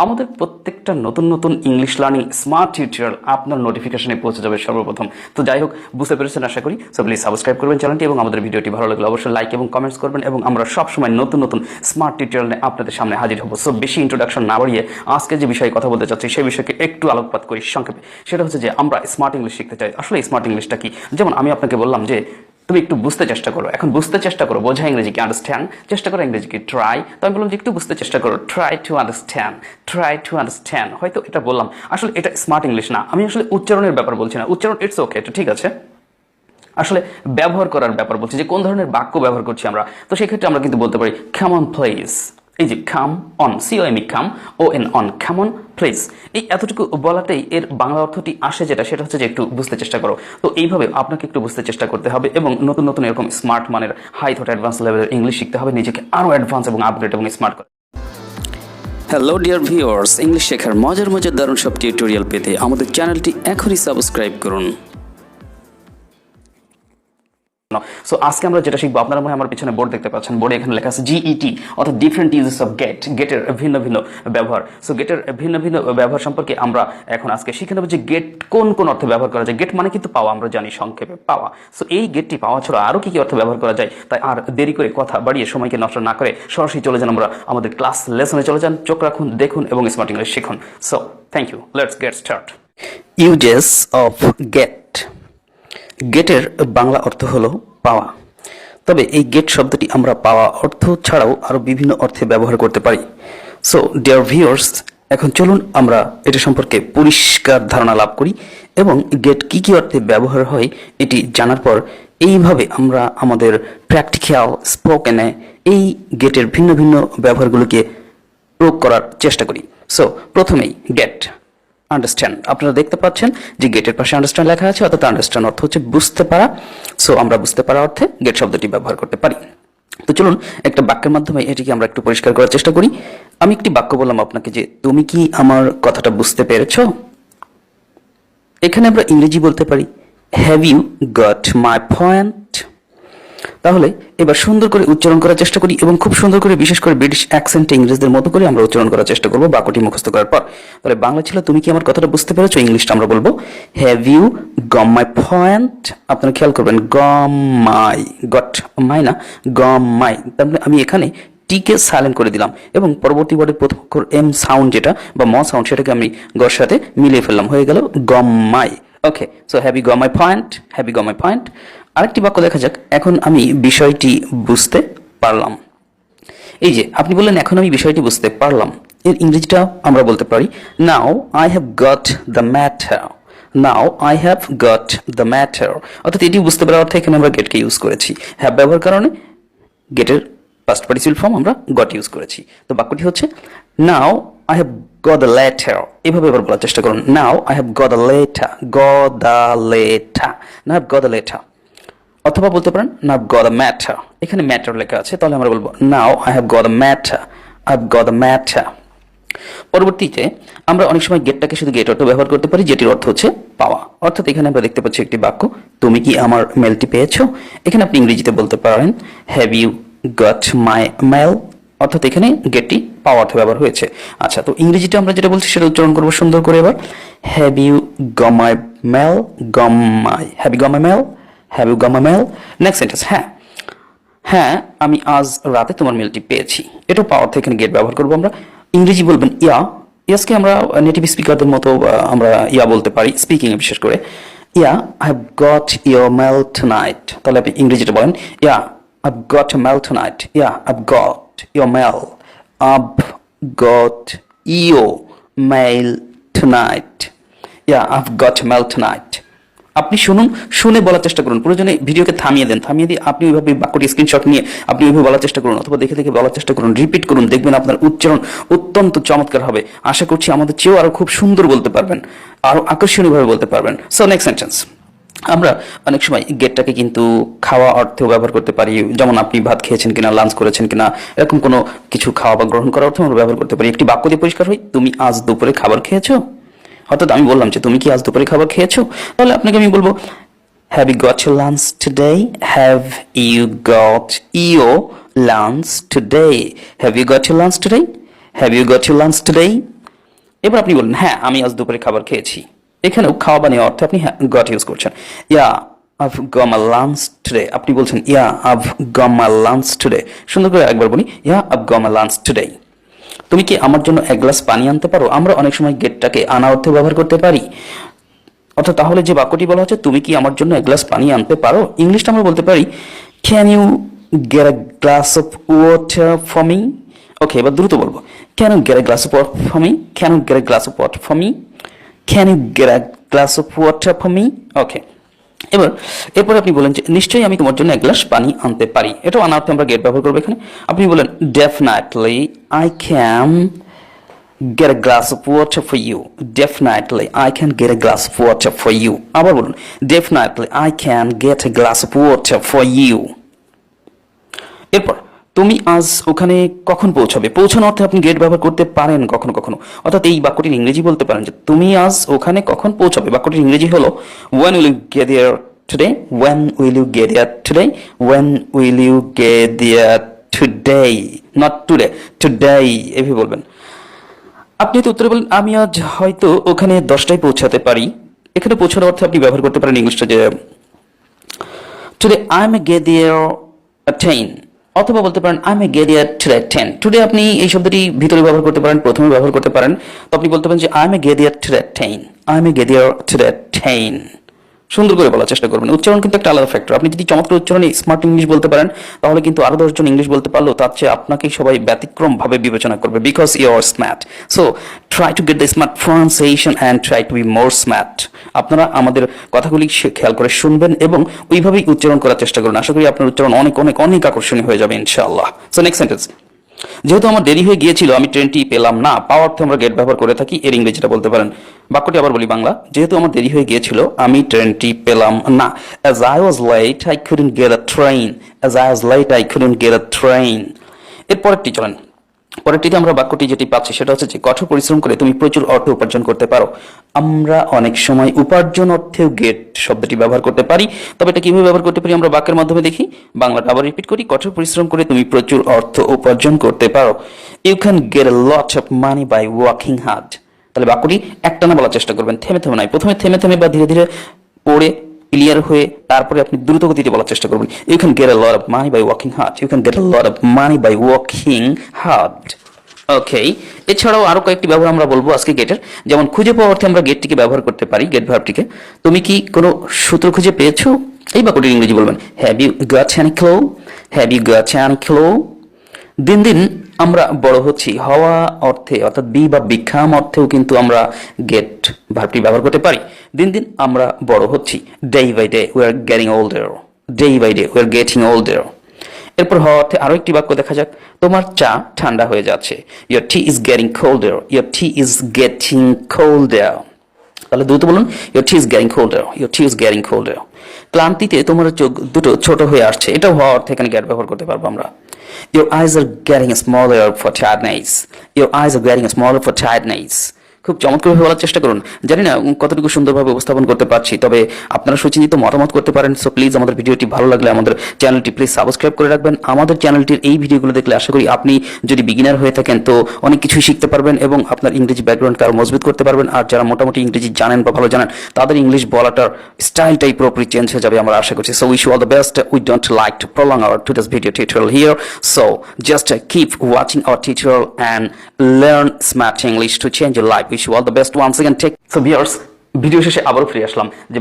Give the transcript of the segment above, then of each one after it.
আমাদের প্রত্যেকটা নতুন নতুন ইংলিশ লার্নিং স্মার্ট টিউটোরিয়াল আপনার নোটিফিকেশনে পৌঁছে যাবে সর্বপ্রথম। তো যাই হোক, বুঝতে পেরেছেন আশা করি। সো প্লিজ সাবস্ক্রাইব করবেন চ্যানেলটি এবং আমাদের ভিডিওটি ভালো লাগলে অবশ্যই লাইক এবং কমেন্টস করবেন, এবং আমরা সবসময় নতুন নতুন স্মার্ট টিউটোরিয়াল নিয়ে আপনাদের সামনে হাজির হব। সো বেশি ইন্ট্রোডাকশন না বাড়িয়ে আজকে যে বিষয়ে কথা বলতে চাচ্ছি সেই বিষয়কে একটু আলোকপাত করি সংক্ষেপে। সেটা হচ্ছে যে আমরা স্মার্ট ইংলিশ শিখতে চাই। আসলে স্মার্ট ইংলিশটা কি? যেমন আমি আপনাকে বললাম যে তুমি একটু বুঝতে চেষ্টা করো। এখন বুঝতে চেষ্টা করো, বোঝা ইংরেজি কি, আন্ডারস্ট্যান্ড, চেষ্টা করো ইংরেজি কি, ট্রাই। তো আমি বললাম যে একটু বুঝতে চেষ্টা করো, try to understand, try to understand. হয়তো এটা বললাম, আসলে এটা স্মার্ট ইংলিশ না। আমি আসলে উচ্চারণের ব্যাপার বলছি না। উচ্চারণ ইটস ওকে, এটা ঠিক আছে। আসলে ব্যবহার করার ব্যাপার বলছি, যে কোন ধরনের বাক্য ব্যবহার করছি আমরা। তো সেক্ষেত্রে আমরা কিন্তু বলতে পারি কাম অন প্লিজ। এই যে come on, C O M E come, O N on, come on please. এই এতটুকু বলাতেই এর বাংলা অর্থটি আসে, যেটা সেটা হচ্ছে যে একটু বুঝতে চেষ্টা করো। তো এইভাবে আপনাকে একটু বুঝতে চেষ্টা করতে হবে, এবং নতুন নতুন এরকম স্মার্ট মানের হাই থট অ্যাডভান্স লেভেলের ইংলিশ শিখতে হবে, নিজেকে আরও অ্যাডভান্স এবং আপগ্রেড এবং স্মার্ট করে। হ্যালো ডিয়ার ভিউয়ার্স, ইংলিশ শেখার মজার মজার দারুণ সব টিউটোরিয়াল পেতে আমাদের চ্যানেলটি এখনই সাবস্ক্রাইব করুন। সো আজকে আমরা যেটা শিখবো, আপনারা মনে হয় আমার পিছনে বোর্ড দেখতে পাচ্ছেন। বোর্ডে এখানে লেখা আছে জিইটি, অর্থাৎ ডিফারেন্ট ইউজেস অফ গেট। গেটের ভিন্ন ভিন্ন ব্যবহার। সো গেটের ভিন্ন ভিন্ন ব্যবহার সম্পর্কে আমরা এখন আজকে শিখে নেব যে গেট কোন কোন অর্থে ব্যবহার করা যায়। গেট মানে কিন্তু পাওয়া, আমরা জানি সংক্ষেপে পাওয়া। সো এই গেটটি পাওয়া ছাড়া আরও কি কি অর্থে ব্যবহার করা যায়। তাই আর দেরি করে কথা বাড়িয়ে সময়কে নষ্ট না করে সরাসরি চলে যান আমরা আমাদের ক্লাস লেসনে চলে যান। চোখ রাখুন, দেখুন এবং স্মার্ট ইংলিশ শিখুন। So thank you, let's get start. Uses of get. গেটের বাংলা অর্থ হলো পাওয়া। তবে এই গেট শব্দটি আমরা পাওয়া অর্থ ছাড়াও আরও বিভিন্ন অর্থে ব্যবহার করতে পারি। সো ডিয়ার ভিউয়ার্স, এখন চলুন আমরা এটা সম্পর্কে পরিষ্কার ধারণা লাভ করি, এবং গেট কি কি অর্থে ব্যবহার হয় এটি জানার পর এইভাবে আমরা আমাদের প্র্যাকটিক্যাল স্পোকেনে এই গেটের ভিন্ন ভিন্ন ব্যবহারগুলোকে প্রয়োগ করার চেষ্টা করি। সো প্রথমেই গেট, আন্ডারস্ট্যান্ড। আপনারা দেখতে পাচ্ছেন যে গেটের পাশে আন্ডারস্ট্যান্ড লেখা আছে, অর্থাৎ আন্ডারস্ট্যান্ড অর্থ হচ্ছে বুঝতে পারা। সো আমরা বুঝতে পারা অর্থে গেট শব্দটি ব্যবহার করতে পারি। তো চলুন একটা বাক্যের মাধ্যমে এটিকে আমরা একটু পরিষ্কার করার চেষ্টা করি। আমি একটি বাক্য বললাম আপনাকে যে তুমি কি আমার কথাটা বুঝতে পেরেছো। এখানে আমরা ইংরেজি বলতে পারি have you got my point. তাহলে এবার সুন্দর করে উচ্চারণ করার চেষ্টা করি, এবং খুব সুন্দর করে, বিশেষ করে ব্রিটিশ অ্যাকসেন্টে ইংরেজদের মতো করে আমরা উচ্চারণ করার চেষ্টা করবো বাক্যটি মুখস্থ করার পর। তাহলে বাংলা ছিল তুমি কি আমার কথাটা বুঝতে পেরেছো, ইংলিশটা আমরা বলবো have you got my point. আপনারা খেয়াল করবেন গম মাই, গট মাই না, গম মাই। তাহলে আমি এখানে টিকে সাইলেন্ট করে দিলাম, এবং পরবর্তী ওয়ার্ডের প্রথম অক্ষর এম সাউন্ড যেটা বা ম সাউন্ড, সেটাকে আমি গর সাথে মিলিয়ে ফেললাম, হয়ে গেল গম মাই। Okay, so have you got my point, have you got my point. আরেকটি বাক্য দেখা যাক, এখন আমি বিষয়টি বুঝতে পারলাম। এই যে আপনি বললেন এখন আমি বিষয়টি বুঝতে পারলাম, এর ইংরেজিটা আমরা বলতে পারি now I have got the matter. Now I have got the matter, অর্থাৎ এটি বুঝতে পারার অর্থে এখানে আমরা গেটকে ইউজ করেছি। হ্যাভ ব্যবহার কারণে গেটের পাস্ট পার্টিসিপল ফর্ম আমরা গট ইউজ করেছি। তো বাক্যটি হচ্ছে নাও I have got the letter. এভাবে এবার বলার চেষ্টা করুন, now I have got the letter, got the letter, না হ্যাভ গট দ্য লেটার। অথবা বলতে পারেন নাও গট দ্য ম্যাটার, এখানে ম্যাটার লেখা আছে, তাহলে আমরা বলবো now I have got the matter, I have got the matter. পরবর্তীতে আমরা অনেক সময় গেটটাকে শুধু গেট অর্থ ব্যবহার করতে পারি, যেটির অর্থ হচ্ছে পাওয়া। অর্থাৎ এখানে আমরা দেখতে পাচ্ছি একটি বাক্য, তুমি কি আমার মেলটি পেয়েছো। এখানে আপনি ইংরেজিতে বলতে পারেন have you got my mail, অর্থাৎ এখানে গেটটি পাওয়া অর্থে ব্যবহার হয়েছে। আচ্ছা, তো ইংরেজিটা আমরা যেটা বলছি সেটা উচ্চারণ করবো সুন্দর করে এবার। Have you got my mail, got my, have you got my mail, have you got my mail. Next sentence, হ্যাঁ হ্যাঁ আমি আজ রাতে তোমার মেলটি পেয়েছি। এটাও পাওয়ার থেকে এখানে গেট ব্যবহার করবো আমরা। ইংরেজি বলবেন ইয়া, ইয়াসকে আমরা নেটিভ স্পিকারদের মতো আমরা ইয়া বলতে পারি, স্পিকিংয়ে বিশেষ করে। Yeah I have got your mail tonight, তাহলে আপনি ইংরেজিটা বলেন yeah I have got your mail tonight, yeah I have got your mail, I have got your mail tonight, yeah I have got mail tonight. আপনি শুনুন, শুনে বলার চেষ্টা করুন, প্রয়োজনে ভিডিওকে থামিয়ে দেন, থামিয়ে দিয়ে আপনি ওইভাবে বাক্যটি স্ক্রিনশট নিয়ে আপনি ওইভাবে বলার চেষ্টা করুন, অথবা দেখে দেখে বলার চেষ্টা করুন, রিপিট করুন, দেখবেন আপনার উচ্চারণ অত্যন্ত চমৎকার হবে। আশা করছি আমাদের চেয়েও আরো খুব সুন্দর বলতে পারবেন, আরো আকর্ষণীয়ভাবে বলতে পারবেন। সো নেক্সট সেন্টেন্স, আমরা অনেক সময় গেটটাকে কিন্তু খাওয়া অর্থেও ব্যবহার করতে পারি, যেমন আপনি ভাত খেয়েছেন কিনা, লাঞ্চ করেছেন কিনা, এরকম কোনো কিছু খাওয়া বা গ্রহণ করার অর্থে আমরা ব্যবহার করতে পারি। একটি বাক্য দিয়ে পরিষ্কার হই, তুমি আজ দুপুরে খাবার খেয়েছো। অর্থাৎ আমি বললাম যে তুমি কি আজ দুপুরে খাবার খেয়েছো, তাহলে আপনাকে আমি বলবো have you got your lunch today, have you got your lunch today, have you got your lunch today, have you got your lunch today. এবার আপনি বললেন হ্যাঁ আমি আজ দুপুরে খাবার খেয়েছি। এখানেও খাওয়া বা নেওয়া অর্থে আপনি গট ইউজ করছেন। Ya I've got my lunch today, আপনি বলছেন ya I've got my lunch today. সুন্দর করে একবার বলি, ya I've got my lunch today. তুমি কি আমার জন্য এক গ্লাস পানি আনতে পারো? আমরা অনেক সময় গেটটাকে আনা অর্থে ব্যবহার করতে পারি। অর্থাৎ তাহলে যে বাক্যটি বলা হচ্ছে, তুমি কি আমার জন্য এক গ্লাস পানি আনতে পারো, ইংলিশটা আমরা বলতে পারি can you get a glass of water for me. Okay, এবার দ্রুত বলবো, can you get a glass of water for me, can you get a glass of water for me, can you get a glass of water for me. Okay, এরপরে আপনি বলেন যে নিশ্চয়ই আমি তোমার জন্য এক গ্লাস পানি আনতে পারি। এটাও আনার্থে আমরা গেট ব্যবহার করবো এখানে। আপনি বলেন definitely I can get a glass of water for you. Definitely I can get a glass of water for you. আবার বলুন, definitely I can get a glass of water for you. এরপর তুমি আজ ওখানে কখন পৌঁছাবে, পৌঁছানো অর্থে আপনি গেট ব্যবহার করতে পারেন কখনো কখনো। অর্থাৎ এই বাক্যটির ইংরেজি বলতে পারেন যে তুমি আজ ওখানে কখন পৌঁছাবে। বাক্যটির ইংরেজি হলো when will you get there today, when will you get there today, when will you get there today, not today, today এভাবে বলবেন। আপনি তো উত্তরে বলেন আমি আজ হয়তো ওখানে 10টায় পৌঁছাতে পারি। এখানে পৌঁছানোর অর্থে আপনি ব্যবহার করতে পারেন ইংলিশটা যে today I am get there at 10, অথবা বলতে পারেন I am get there today at 10। Today আপনি এই শব্দটি ভিতরে ব্যবহার করতে পারেন, প্রথমে ব্যবহার করতে পারেন। তো আপনি বলতে পারেন যে I am get there today at 10, I am get there today at 10। সুন্দর করে বলার চেষ্টা করবেন। উচ্চারণ কিন্তু একটা আলাদা ফ্যাক্টর। আপনি যদি চমৎকার উচ্চারণে স্মার্ট ইংলিশ বলতে পারেন, তাহলে কিন্তু আরো 10 জন ইংলিশ বলতে পারলেও তার চেয়ে আপনাকেই সবাই ব্যতিক্রম ভাবে বিবেচনা করবে, because you are smart. So try to get the smart pronunciation and try to be more smart. আপনারা আমাদের কথাগুলি খেয়াল করে শুনবেন এবং ওইভাবেই উচ্চারণ করার চেষ্টা করুন। আশা করি আপনার উচ্চারণ অনেক অনেক অনেক আকর্ষণীয় হয়ে যাবে ইনশাআল্লাহ। সো নেক্সট সেন্টেন্স, যেহেতু আমার দেরি হয়ে গিয়েছিল আমি ট্রেনটি পেলাম না। পাওয়ার অর্থে আমরা গেট ব্যবহার করে থাকি, এর ইংরেজিটা বলতে পারেন। বাক্যটি আবার বলি বাংলা, যেহেতু আমার দেরি হয়ে গিয়েছিল আমি ট্রেনটি পেলাম না। As I was late I couldn't get a train, as I was late I couldn't get a train। এর পরেরটি চলেন, পরেরটিতে আমরা বাক্যটি যেটি পাচ্ছি সেটা হচ্ছে যে কঠোর পরিশ্রম করে তুমি প্রচুর অর্থ উপার্জন করতে পারো। আমরা অনেক সময় উপার্জন অর্থেও গেট শব্দটি ব্যবহার করতে পারি। তবে এটা কিভাবে ব্যবহার করতে পারি আমরা বাক্যের মাধ্যমে দেখি। বাংলাটা আবার রিপিট করি, কঠোর পরিশ্রম করে তুমি প্রচুর অর্থ উপার্জন করতে পারো। You can get a lot of money by working hard. তাহলে বাক্যটি একটানা বলার চেষ্টা করবেন, থেমে থেমে নয়। প্রথমে থেমে থেমে বা ধীরে ধীরে পড়ে ক্লিয়ার হয়ে তারপরে আপনি দ্রুত গতিতে বলার চেষ্টা করবেন। You can get a lot of money by working hard, you can get a lot of money by working hard. Okay, এছাড়াও আরো কয়েকটি ব্যবহার আমরা বলবো আজকে গেটের। যেমন খুঁজে পাওয়া অর্থে আমরা গেটটিকে ব্যবহার করতে পারি, গেট ভার্বটিকে। তুমি কি কোনো সূত্র খুঁজে পেয়েছো, এই বাক্যটির ইংরেজি বলবেন have you got any clue, have you got any clue. দিন দিন আমরা বড় হচ্ছি, হওয়া অর্থে অর্থাৎ বি বা বিকাম অর্থেও কিন্তু আমরা গেট ভার্বটি ব্যবহার করতে পারি। দিন দিন আমরা বড় হচ্ছি, day by day we are getting older, day by day we are getting older. এরপর হওয়া অর্থে আরো একটি বাক্য দেখা যাক, তোমার চা ঠান্ডা হয়ে যাচ্ছে, your tea is getting colder, your tea is getting colder. তাহলে দ্রুত বলুন, your tea is getting colder, your tea is getting colder. ক্লান্তিতে তোমার চোখ দুটো ছোট হয়ে আসছে, এটাও হওয়া অর্থে এখানে গেট ব্যবহার করতে পারবো আমরা। Your eyes are getting smaller for tiredness, your eyes are getting smaller for tiredness। খুব চমৎকারভাবে বলার চেষ্টা করুন। জানি না কতটুকু সুন্দরভাবে উপস্থাপন করতে পারছি, তবে আপনারা সুচিন্তিত মতামত করতে পারেন। সো প্লিজ আমাদের ভিডিওটি ভালো লাগলে আমাদের চ্যানেলটি প্লিজ সাবস্ক্রাইব করে রাখবেন। আমাদের চ্যানেলটির এই ভিডিওগুলো দেখলে আশা করি আপনি যদি বিগিনার হয়ে থাকেন তো অনেক কিছুই শিখতে পারবেন এবং আপনার ইংরেজি ব্যাকগ্রাউন্ডকে আরো মজবুত করতে পারবেন। আর যারা মোটামুটি ইংরেজি জানেন বা ভালো জানেন তাদের ইংলিশ বলাটার স্টাইলটাই পুরোপুরি চেঞ্জ হয়ে যাবে আমরা আশা করছি। So wish you all the best. We don't like to prolong our today's video tutorial here, so just keep watching our tutorial and learn smart English to change your life. Wish you all the best once again take so viewers, video শেষে আবারও ফিরে আসলাম যে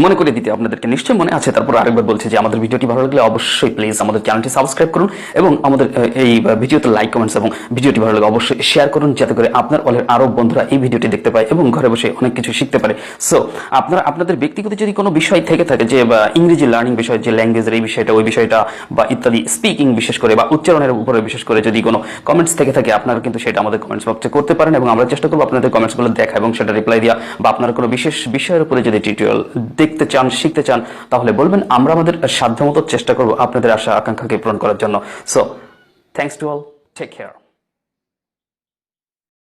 মনে করে দিতে আপনাদেরকে, নিশ্চয়ই মনে আছে, তারপর আরেকবার বলছি যে আমাদের ভিডিওটি ভালো লাগলে অবশ্যই প্লিজ আমাদের চ্যানেলটি সাবস্ক্রাইব করুন এবং আমাদের এই ভিডিওতে লাইক কমেন্টস এবং ভিডিওটি ভালো লাগলে অবশ্যই শেয়ার করুন, যাতে করে আপনার আরো বন্ধুরা এই ভিডিওটি দেখতে পায় এবং ঘরে বসে অনেক কিছু শিখতে পারে। সো আপনারা আপনাদের ব্যক্তিগত যদি কোনো বিষয় থেকে থাকে যে ইংরেজি লার্নিং বিষয়, যে ল্যাঙ্গুয়েজের এই বিষয়টা ওই বিষয়টা বা ইত্যাদি স্পিকিং বিশেষ করে বা উচ্চারণের উপরে বিশেষ করে যদি কোনো কমেন্টস থেকে থাকে আপনারা কিন্তু সেটা আমাদের কমেন্টস বক্সে করতে পারেন এবং আমরা চেষ্টা করবো আপনাদের কমেন্টসগুলো দেখা এবং সেটা রিপ্লাই দেওয়া। বা আপনারা কোনো বিশেষ বিষয়ের উপরে যদি টিউটোরিয়াল দেখতে চান, শিখতে চান, তাহলে বলবেন, আমরা আমাদের সাধ্যমতো চেষ্টা করব আপনাদের আশা আকাঙ্ক্ষাকে পূরণ করার জন্য। So thanks to all, take care.